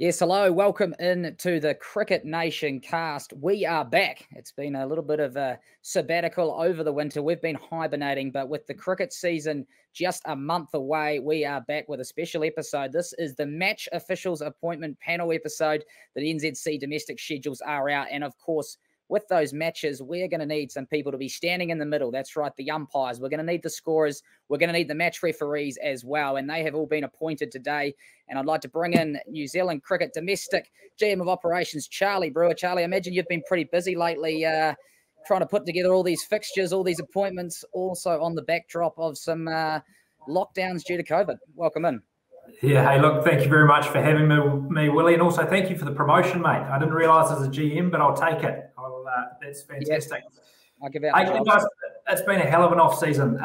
Yes, hello. Welcome in to the Cricket Nation cast. We are back. It's been a little bit of a sabbatical over the winter. We've been hibernating, but with the cricket season just a month away, we are back with a special episode. This is the Match Officials Appointment Panel episode. The NZC domestic schedules are out, and of course, with those matches, we're going to need some people to be standing in the middle. That's right, the umpires. We're going to need the scorers. We're going to need the match referees as well, and they have all been appointed today. And I'd like to bring in New Zealand Cricket domestic GM of Operations, Charlie Brewer. Charlie, I imagine you've been pretty busy lately trying to put together all these fixtures, all these appointments, also on the backdrop of some lockdowns due to COVID. Welcome in. Yeah, hey, look, thank you very much for having me, Willie, and also thank you for the promotion, mate. I didn't realise as a GM, but I'll take it. That's fantastic. Yes. I'll give out hey, guys, it's been a hell of an off-season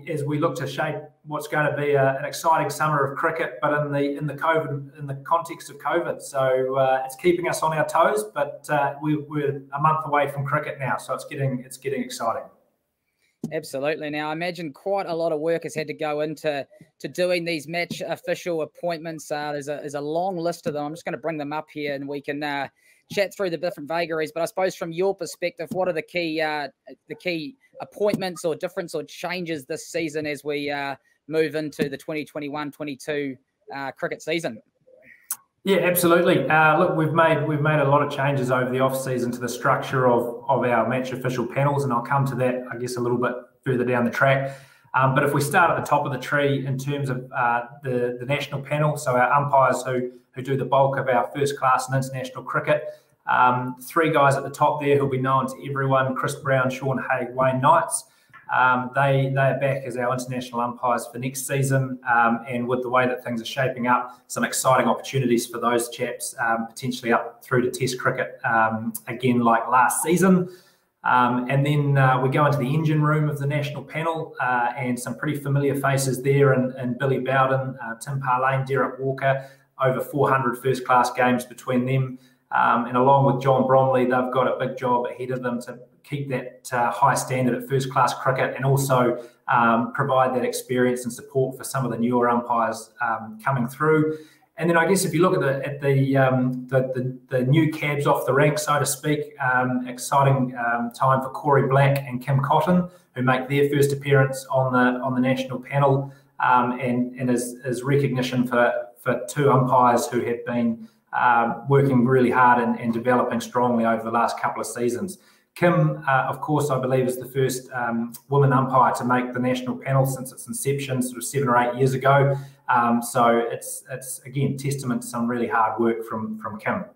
as we look to shape what's going to be an exciting summer of cricket, but in the context of COVID. So it's keeping us on our toes, but we're a month away from cricket now, so it's getting exciting. Absolutely. Now, I imagine quite a lot of work has had to go into doing these match official appointments. There's a long list of them. I'm just going to bring them up here, and we can chat through the different vagaries. But I suppose from your perspective, what are the key appointments or difference or changes this season as we move into the 2021-22 cricket season? Yeah, absolutely. Look, we've made a lot of changes over the off season to the structure of our match official panels, and I'll come to that, I guess, a little bit further down the track. But if we start at the top of the tree in terms of the national panel, so our umpires who do the bulk of our first class and international cricket, three guys at the top there who'll be known to everyone: Chris Brown, Sean Haig, Wayne Knights. They are back as our international umpires for next season, and with the way that things are shaping up, some exciting opportunities for those chaps, potentially up through to Test cricket again like last season. And then we go into the engine room of the national panel, and some pretty familiar faces there, and Billy Bowden, Tim Parlane, Derek Walker, over 400 first-class games between them. And along with John Bromley, they've got a big job ahead of them to keep that high standard at first-class cricket, and also provide that experience and support for some of the newer umpires coming through. And then I guess if you look at the new cabs off the rank, so to speak, exciting time for Corey Black and Kim Cotton, who make their first appearance on the national panel, and as recognition for two umpires who have been working really hard and developing strongly over the last couple of seasons. Kim, of course, I believe is the first woman umpire to make the national panel since its inception, sort of 7 or 8 years ago. So it's again testament to some really hard work from Kim.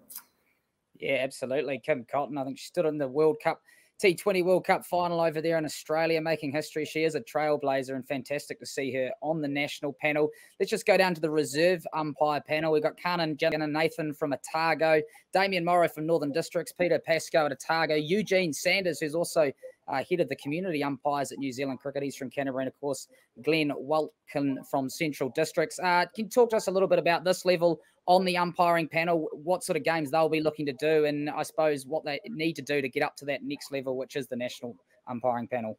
Yeah, absolutely. Kim Cotton, I think she stood in the World Cup T20 World Cup final over there in Australia, making history. She is a trailblazer, and fantastic to see her on the national panel. Let's just go down to the reserve umpire panel. We've got Kanan Nathan from Otago, Damien Morrow from Northern Districts, Peter Pascoe at Otago, Eugene Sanders, who's also head of the community umpires at New Zealand Cricket. He's from Canterbury, and of course, Glenn Waltkin from Central Districts. Can you talk to us a little bit about this level on the umpiring panel, what sort of games they'll be looking to do, and I suppose what they need to do to get up to that next level, which is the national umpiring panel?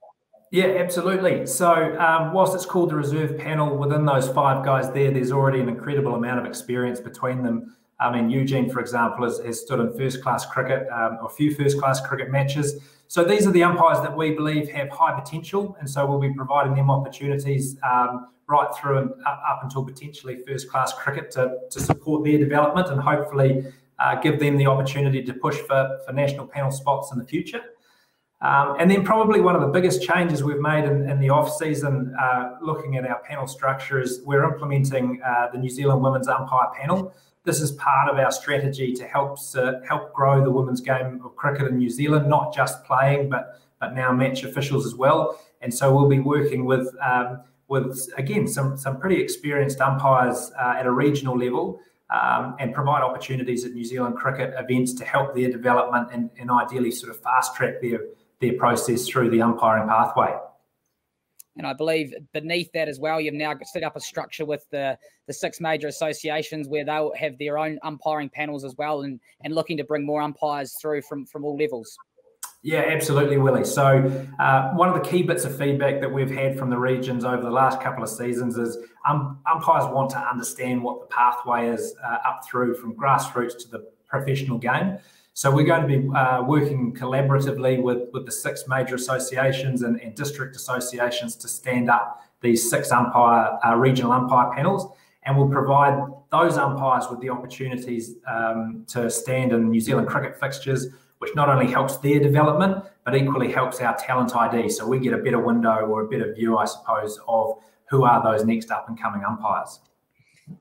Yeah, absolutely. So whilst it's called the reserve panel, within those 5 guys there's already an incredible amount of experience between them. I mean, Eugene, for example, has stood in first-class cricket, a few first-class cricket matches. So these are the umpires that we believe have high potential, and so we'll be providing them opportunities right through and up until potentially first-class cricket to support their development and hopefully give them the opportunity to push for national panel spots in the future. And then probably one of the biggest changes we've made in the off-season, looking at our panel structure, is we're implementing the New Zealand Women's Umpire Panel. This is part of our strategy to help grow the women's game of cricket in New Zealand, not just playing, but now match officials as well. And so we'll be working with again some pretty experienced umpires at a regional level, and provide opportunities at New Zealand cricket events to help their development and ideally sort of fast track their process through the umpiring pathway. And I believe beneath that as well, you've now set up a structure with the 6 major associations where they'll have their own umpiring panels as well, and looking to bring more umpires through from all levels. Yeah, absolutely, Willie. So one of the key bits of feedback that we've had from the regions over the last couple of seasons is umpires want to understand what the pathway is up through from grassroots to the professional game. So we're going to be working collaboratively with the 6 major associations and district associations to stand up these 6 regional umpire panels, and we'll provide those umpires with the opportunities to stand in New Zealand cricket fixtures, which not only helps their development, but equally helps our talent ID. So we get a better window or a better view, I suppose, of who are those next up-and-coming umpires.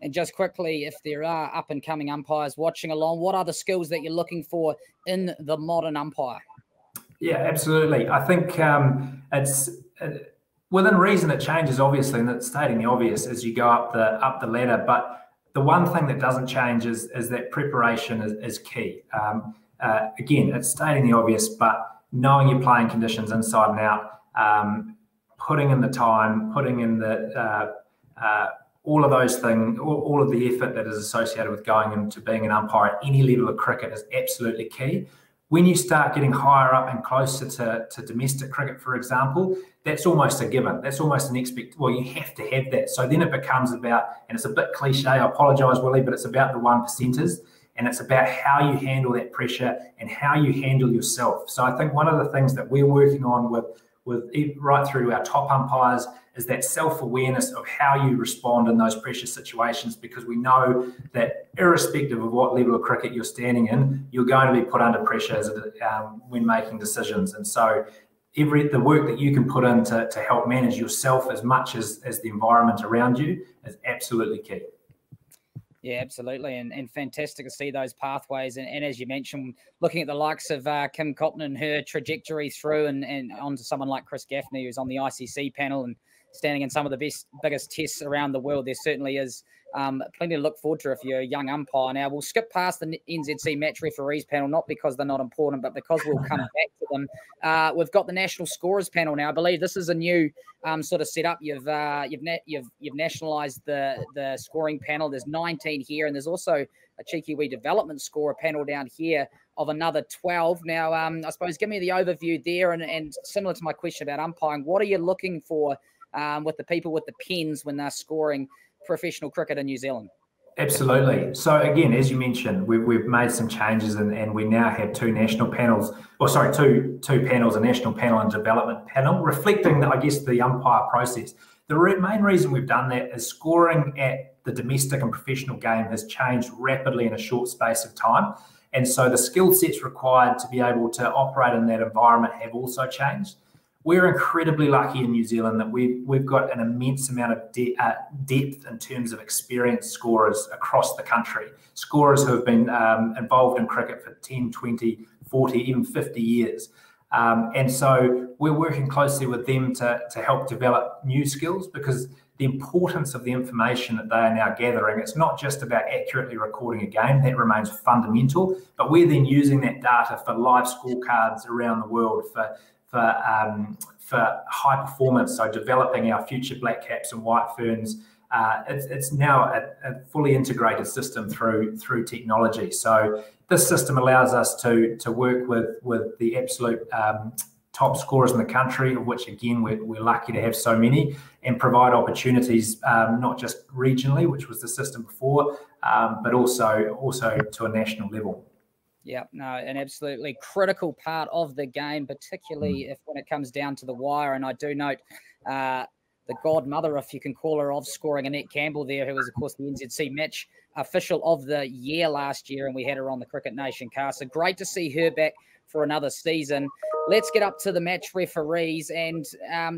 And just quickly, if there are up-and-coming umpires watching along, what are the skills that you're looking for in the modern umpire? Yeah, absolutely. I think it's within reason. It changes, obviously, and it's stating the obvious as you go up the ladder. But the one thing that doesn't change is that preparation is key. Again, it's stating the obvious, but knowing your playing conditions inside and out, putting in the time, putting in the all of those things, all of the effort that is associated with going into being an umpire at any level of cricket is absolutely key. When you start getting higher up and closer to domestic cricket, for example, that's almost a given. That's almost an well, you have to have that. So then it becomes about, and it's a bit cliche, I apologise, Willie, but it's about the 1%ers. And it's about how you handle that pressure and how you handle yourself. So I think one of the things that we're working on with right through to our top umpires is that self-awareness of how you respond in those pressure situations, because we know that irrespective of what level of cricket you're standing in, you're going to be put under pressure when making decisions. And so the work that you can put in to help manage yourself as much as the environment around you is absolutely key. Yeah, absolutely. And fantastic to see those pathways. And as you mentioned, looking at the likes of Kim Cotton and her trajectory through and onto someone like Chris Gaffney, who's on the ICC panel and standing in some of the biggest tests around the world, there certainly is plenty to look forward to if you're a young umpire. Now, we'll skip past the NZC Match Referees panel, not because they're not important, but because we'll come back to them. We've got the National Scorers panel now. I believe this is a new sort of setup. You've nationalised the scoring panel. There's 19 here, and there's also a cheeky wee development scorer panel down here of another 12. Now, I suppose give me the overview there, and similar to my question about umpiring, what are you looking for with the people with the pens when they're scoring professional cricket in New Zealand? Absolutely. So again, as you mentioned, we've made some changes and we now have 2 national panels, two panels, a national panel and development panel, reflecting, I guess, the umpire process. The main reason we've done that is scoring at the domestic and professional game has changed rapidly in a short space of time. And so the skill sets required to be able to operate in that environment have also changed. We're incredibly lucky in New Zealand that we've got an immense amount of depth in terms of experienced scorers across the country. Scorers who have been involved in cricket for 10, 20, 40, even 50 years. And so we're working closely with them to help develop new skills, because the importance of the information that they are now gathering, it's not just about accurately recording a game, that remains fundamental, but we're then using that data for live scorecards around the world, for high performance, so developing our future black caps and white ferns. It's now a fully integrated system through technology. So this system allows us to work with the absolute top scorers in the country, of which again we're lucky to have so many, and provide opportunities not just regionally, which was the system before, but also to a national level. Yeah, no, an absolutely critical part of the game, particularly when it comes down to the wire. And I do note the godmother, if you can call her, of scoring, Annette Campbell there, who was, of course, the NZC Match Official of the Year last year, and we had her on the Cricket Nation cast. So great to see her back for another season. Let's get up to the match referees, and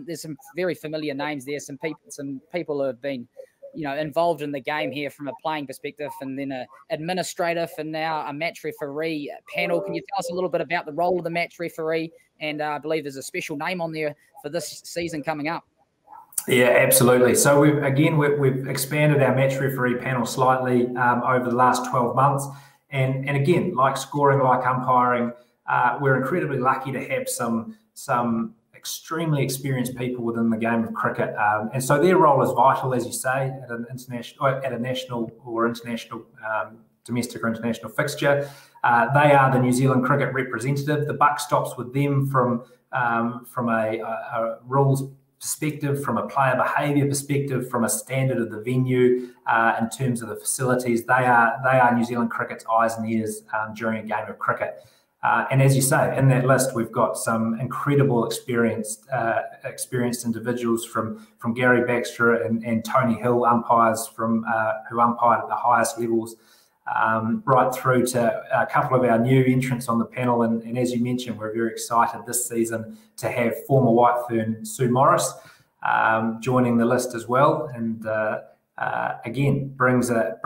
there's some very familiar names there, some people who have been involved in the game here from a playing perspective, and then an administrative, and now a match referee panel. Can you tell us a little bit about the role of the match referee? And I believe there's a special name on there for this season coming up. Yeah, absolutely. So we've expanded our match referee panel slightly over the last 12 months. And again, like scoring, like umpiring, we're incredibly lucky to have some extremely experienced people within the game of cricket, and so their role is vital, as you say, at an international, at a national or international, domestic or international fixture. They are the New Zealand cricket representative. The buck stops with them from a rules perspective, from a player behaviour perspective, from a standard of the venue, in terms of the facilities. They are New Zealand cricket's eyes and ears during a game of cricket. And as you say, in that list, we've got some incredible experienced individuals from Gary Baxter and Tony Hill, umpires who umpired at the highest levels, right through to a couple of our new entrants on the panel. And as you mentioned, we're very excited this season to have former White Fern Sue Morris joining the list as well. And again, brings a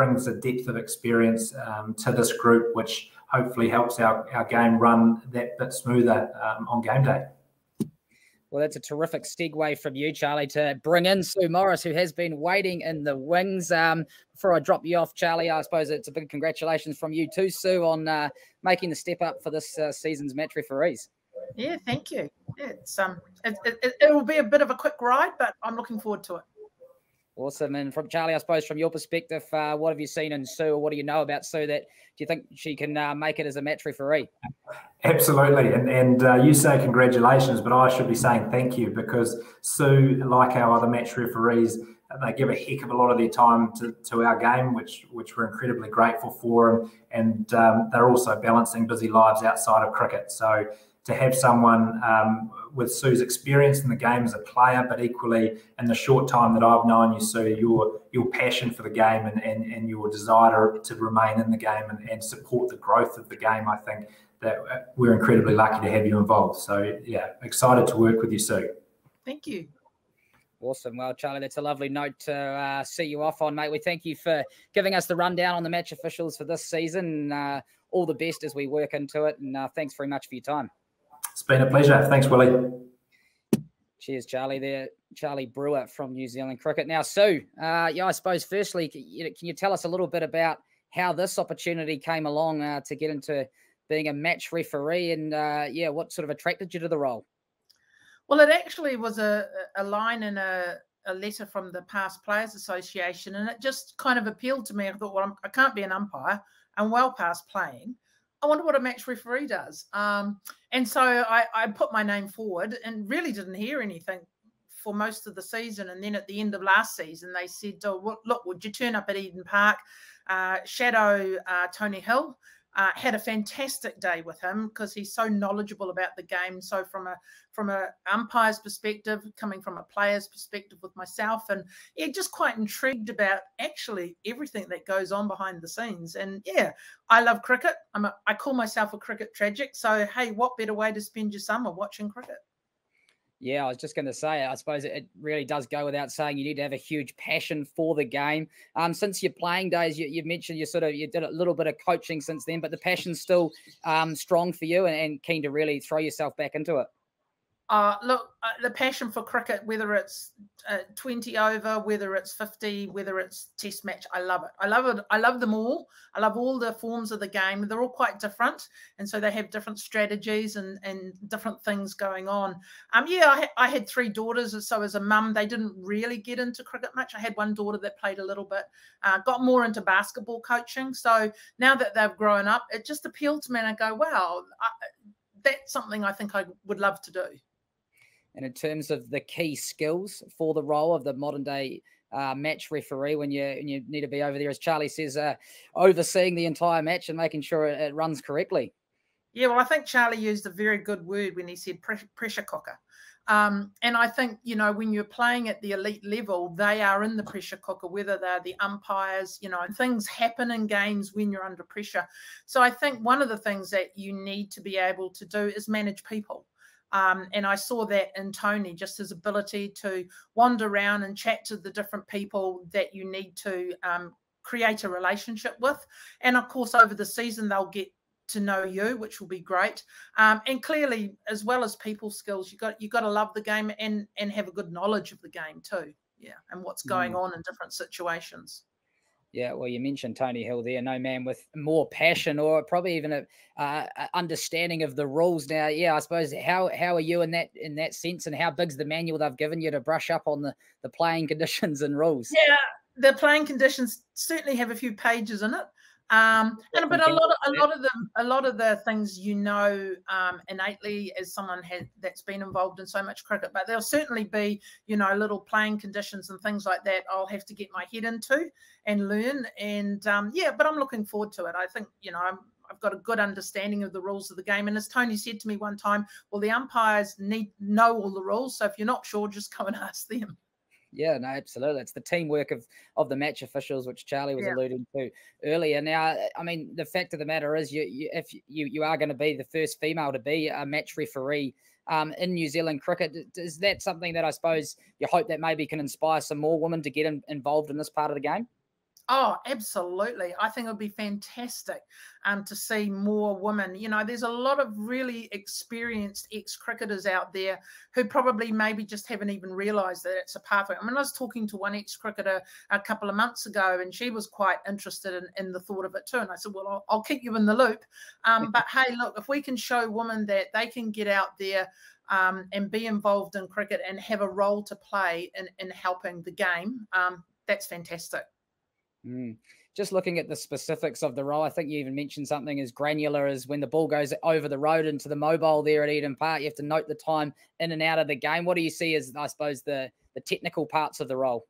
depth of experience to this group, which hopefully helps our game run that bit smoother on game day. Well, that's a terrific segue from you, Charlie, to bring in Sue Morris, who has been waiting in the wings. Before I drop you off, Charlie, I suppose it's a big congratulations from you too, Sue, on making the step up for this season's match referees. Yeah, thank you. It's it will be a bit of a quick ride, but I'm looking forward to it. Awesome. And from Charlie, I suppose from your perspective, what have you seen in Sue, or what do you know about Sue that do you think she can make it as a match referee? Absolutely. And you say congratulations, but I should be saying thank you, because Sue, like our other match referees, they give a heck of a lot of their time to our game, which we're incredibly grateful for. And they're also balancing busy lives outside of cricket. So to have someone with Sue's experience in the game as a player, but equally in the short time that I've known you, Sue, your passion for the game and your desire to remain in the game and support the growth of the game, I think that we're incredibly lucky to have you involved. So, yeah, excited to work with you, Sue. Thank you. Awesome. Well, Charlie, that's a lovely note to see you off on, mate. We thank you for giving us the rundown on the match officials for this season. All the best as we work into it, and thanks very much for your time. It's been a pleasure. Thanks, Willie. Cheers, Charlie. There, Charlie Brewer from New Zealand Cricket. Now, Sue, I suppose firstly, can you tell us a little bit about how this opportunity came along to get into being a match referee, and what sort of attracted you to the role? Well, it actually was a line in a letter from the Past Players Association, and it just kind of appealed to me. I thought, well, I can't be an umpire. I'm well past playing. I wonder what a match referee does. And so I put my name forward and really didn't hear anything for most of the season. And then at the end of last season, they said, oh, well, look, would you turn up at Eden Park, shadow Tony Hill? Had a fantastic day with him because he's so knowledgeable about the game. So from a umpire's perspective, coming from a player's perspective with myself, and yeah, just quite intrigued about actually everything that goes on behind the scenes. And yeah, I love cricket. I call myself a cricket tragic. So hey, what better way to spend your summer watching cricket? Yeah, I was just going to say, I suppose it really does go without saying you need to have a huge passion for the game. Since your playing days, you've mentioned you did a little bit of coaching since then, but the passion's still strong for you and keen to really throw yourself back into it. Look, the passion for cricket, whether it's 20 over, whether it's 50, whether it's test match, I love it. I love it. I love them all. I love all the forms of the game. They're all quite different. And so they have different strategies and different things going on. Yeah, I had 3 daughters. So as a mum, they didn't really get into cricket much. I had one daughter that played a little bit, got more into basketball coaching. So now that they've grown up, it just appealed to me. And I go, wow, that's something I think I would love to do. And in terms of the key skills for the role of the modern day match referee, when you need to be over there, as Charlie says, overseeing the entire match and making sure it runs correctly. Yeah, well, I think Charlie used a very good word when he said pressure cooker. And I think, when you're playing at the elite level, they are in the pressure cooker, whether they're the umpires, and things happen in games when you're under pressure. So I think one of the things that you need to be able to do is manage people. And I saw that in Tony, just his ability to wander around and chat to the different people that you need to create a relationship with. And of course, over the season, they'll get to know you, which will be great. And clearly, as well as people skills, you got to love the game and have a good knowledge of the game too. Yeah, and what's going on in different situations. Yeah, well, you mentioned Tony Hill there, no man with more passion or probably even a understanding of the rules. Now, yeah, I suppose how are you in that sense, and how big's the manual they've given you to brush up on the playing conditions and rules? Yeah, the playing conditions certainly have a few pages in it. But a lot of the things innately as someone that's been involved in so much cricket. But there'll certainly be little playing conditions and things like that I'll have to get my head into and learn. And but I'm looking forward to it. I think I've got a good understanding of the rules of the game. And as Tony said to me one time, well, the umpires know all the rules. So if you're not sure, just go and ask them. Yeah, no, absolutely. It's the teamwork of the match officials, which Charlie was alluding to earlier. Now, I mean, the fact of the matter is, if you are going to be the first female to be a match referee in New Zealand cricket, is that something that I suppose you hope that maybe can inspire some more women to get involved in this part of the game? Oh, absolutely. I think it would be fantastic to see more women. There's a lot of really experienced ex-cricketers out there who probably maybe just haven't even realised that it's a pathway. I mean, I was talking to one ex-cricketer a couple of months ago, and she was quite interested in the thought of it too. And I said, well, I'll keep you in the loop. But hey, look, if we can show women that they can get out there and be involved in cricket and have a role to play in helping the game, that's fantastic. Just looking at the specifics of the role, I think you even mentioned something as granular as when the ball goes over the road into the mobile there at Eden Park. You have to note the time in and out of the game. What do you see as, I suppose, the technical parts of the role?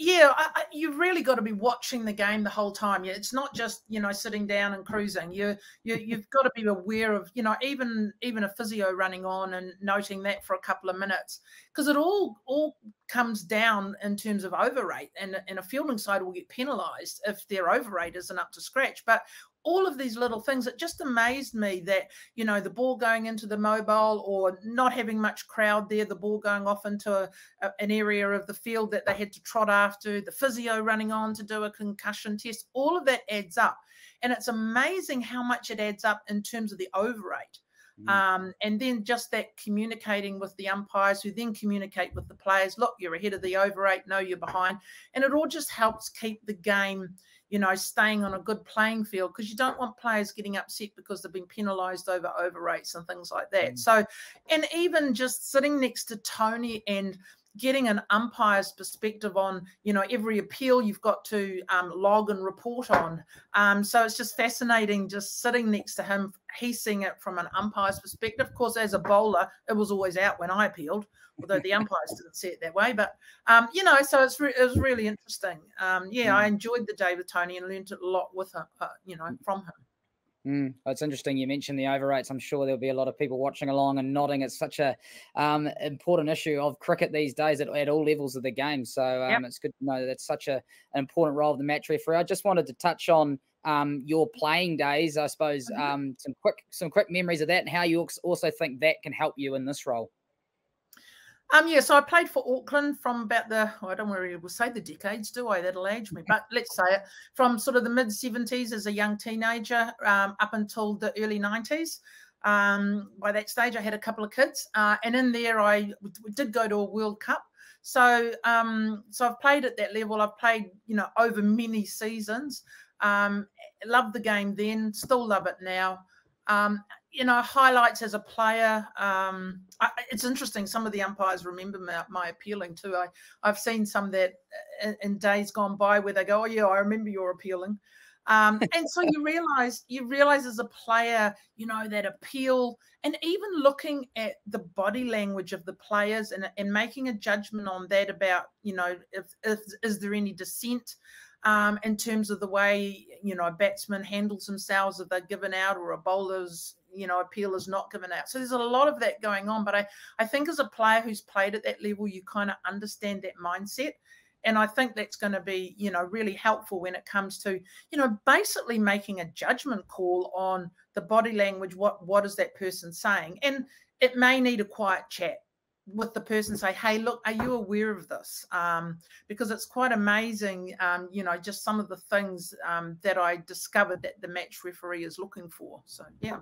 Yeah, you've really got to be watching the game the whole time. Yeah, it's not just sitting down and cruising. You've got to be aware of even a physio running on and noting that for a couple of minutes, because it all comes down in terms of overrate, and a fielding side will get penalised if their overrate isn't up to scratch. But all of these little things, it just amazed me that, the ball going into the mobile or not having much crowd there, the ball going off into an area of the field that they had to trot after, the physio running on to do a concussion test, all of that adds up. And it's amazing how much it adds up in terms of the overrate. And then just that communicating with the umpires, who then communicate with the players. Look, you're ahead of the overrate. No, you're behind. And it all just helps keep the game, staying on a good playing field, because you don't want players getting upset because they've been penalised over overrates and things like that. So, and even just sitting next to Tony and getting an umpire's perspective on, every appeal you've got to log and report on. So it's just fascinating just sitting next to him. He's seeing it from an umpire's perspective. Of course, as a bowler, it was always out when I appealed, although the umpires didn't see it that way. But, so it was really interesting. I enjoyed the day with Tony and learned a lot with him, from him. It's interesting you mentioned the overrates. I'm sure there'll be a lot of people watching along and nodding. It's such a important issue of cricket these days at all levels of the game. So it's good to know that that's such an important role of the match referee. I just wanted to touch on your playing days, I suppose, some quick memories of that, and how you also think that can help you in this role. So I played for Auckland from about I don't really say the decades, do I? That'll age me, but let's say it, from sort of the mid-70s as a young teenager up until the early 90s. By that stage, I had a couple of kids, and in there I did go to a World Cup. So I've played at that level. I've played, over many seasons. Loved the game then, still love it now. Highlights as a player. It's interesting. Some of the umpires remember my appealing too. I've seen some that in days gone by where they go, "Oh yeah, I remember your appealing." And so you realize as a player, that appeal, and even looking at the body language of the players and making a judgment on that about, if is there any dissent in terms of the way, a batsman handles themselves if they're given out, or a bowler's, appeal is not given out. So there's a lot of that going on. But I think as a player who's played at that level, you kind of understand that mindset. And I think that's going to be, really helpful when it comes to, basically making a judgment call on the body language. What is that person saying? And it may need a quiet chat with the person, say, hey, look, are you aware of this? Because it's quite amazing, just some of the things that I discovered that the match referee is looking for. So, yeah.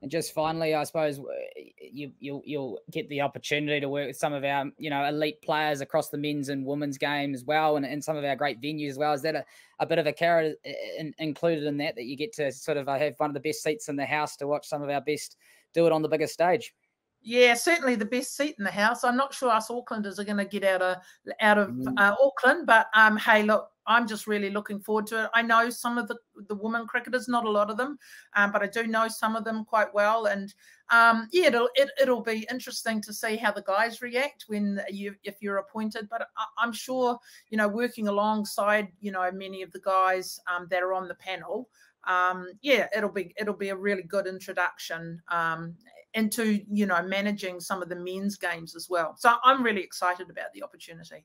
And just finally, I suppose you'll get the opportunity to work with some of our, elite players across the men's and women's game as well, and some of our great venues as well. Is that a bit of a carrot included in that you get to sort of have one of the best seats in the house to watch some of our best do it on the biggest stage? Yeah, certainly the best seat in the house. I'm not sure us Aucklanders are going to get out of Auckland, but hey, look, I'm just really looking forward to it. I know some of the women cricketers, not a lot of them, but I do know some of them quite well. And yeah, it'll be interesting to see how the guys react if you're appointed. But I'm sure, working alongside, many of the guys that are on the panel, yeah, it'll be a really good introduction into managing some of the men's games as well. So I'm really excited about the opportunity.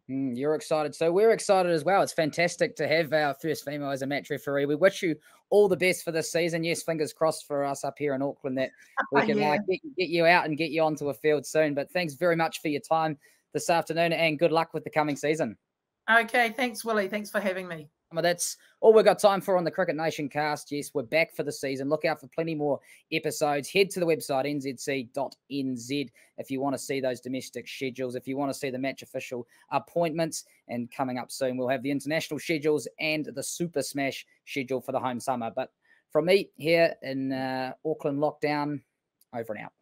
You're excited, so we're excited as well. It's fantastic to have our first female as a match referee. We wish you all the best for this season. Yes, fingers crossed for us up here in Auckland that we can get you out and get you onto a field soon. But thanks very much for your time this afternoon, and good luck with the coming season. Okay, thanks, Willie. Thanks for having me. Well, that's all we've got time for on the Cricket Nation cast. Yes, we're back for the season. Look out for plenty more episodes. Head to the website, nzc.nz, if you want to see those domestic schedules, if you want to see the match official appointments. And coming up soon, we'll have the international schedules and the Super Smash schedule for the home summer. But from me here in Auckland lockdown, over and out.